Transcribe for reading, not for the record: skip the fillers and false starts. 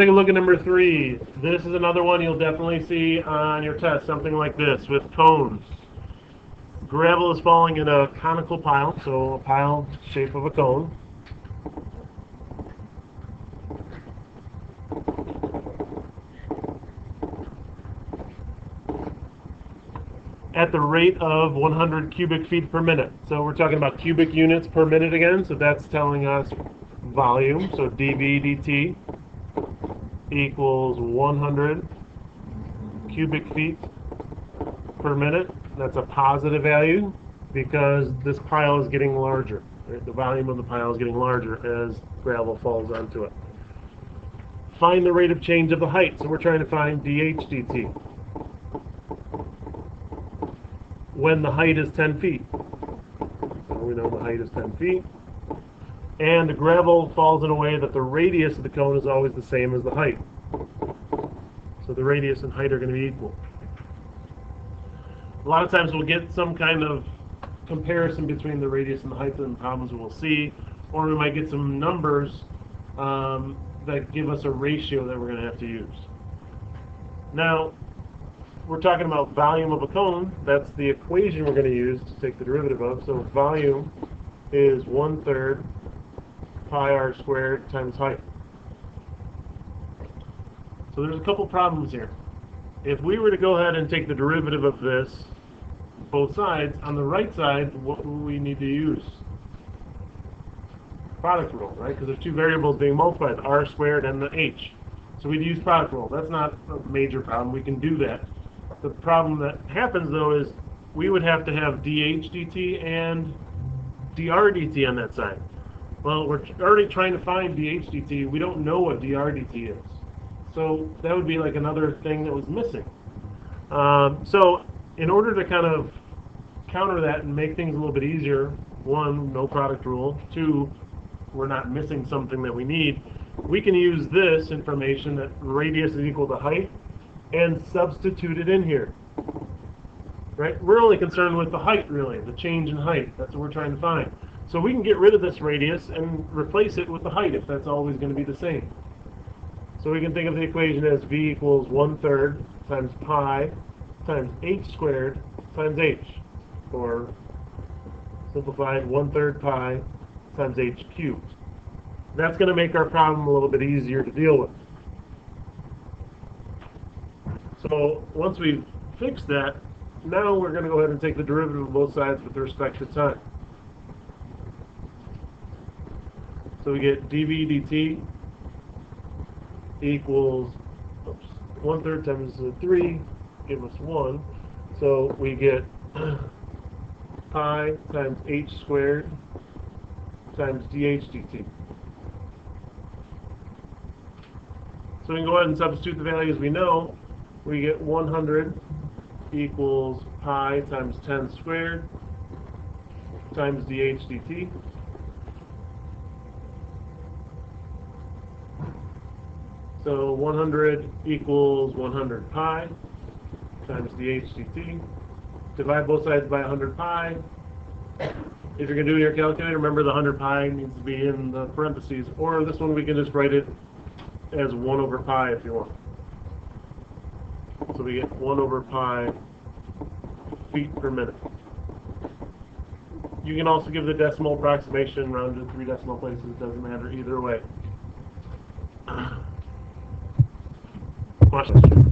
Take a look at number 3. This is another one you'll definitely see on your test, something like this with cones. Gravel is falling in a conical pile, so a pile shape of a cone. At the rate of 100 cubic feet per minute. So we're talking about cubic units per minute again, so that's telling us volume. So dV dt equals 100 cubic feet per minute. That's a positive value because this pile is getting larger. Right? The volume of the pile is getting larger as gravel falls onto it. Find the rate of change of the height. So we're trying to find dH dt when the height is 10 feet. So we know the height is 10 feet. And the gravel falls in a way that the radius of the cone is always the same as the height. So the radius and height are going to be equal. A lot of times we'll get some kind of comparison between the radius and the height in the problems we'll see, or we might get some numbers that give us a ratio that we're going to have to use. Now, we're talking about volume of a cone. That's the equation we're going to use to take the derivative of. So volume is 1/3 pi r squared times height. So there's a couple problems here. If we were to go ahead and take the derivative of this, both sides, on the right side, what would we need to use? Product rule, right? Because there's two variables being multiplied, r squared and the h. So we'd use product rule. That's not a major problem. We can do that. The problem that happens, though, is we would have to have dH dt and dr dt on that side. Well, we're already trying to find dH dt. We don't know what dr dt is. So that would be like another thing that was missing. So in order to kind of counter that and make things a little bit easier, one, no product rule. Two, we're not missing something that we need. We can use this information that radius is equal to height and substitute it in here. Right? We're only concerned with the height, really, the change in height. That's what we're trying to find. So we can get rid of this radius and replace it with the height if that's always going to be the same. So we can think of the equation as v equals 1/3 times pi times h squared times h, or simplified 1/3 pi times h cubed. That's going to make our problem a little bit easier to deal with. So once we've fixed that, now we're going to go ahead and take the derivative of both sides with respect to time. So we get dV dt equals 1/3 times 3, give us 1. So we get pi times h squared times dH dt. So we can go ahead and substitute the values we know. We get 100 equals pi times 10 squared times dH dt. So 100 equals 100 pi times dH dt. Divide both sides by 100 pi. If you're going to do your calculator, remember the 100 pi needs to be in the parentheses. Or this one we can just write it as 1/pi if you want. So we get 1/pi feet per minute. You can also give the decimal approximation rounded to 3 decimal places. It doesn't matter either way. Questions?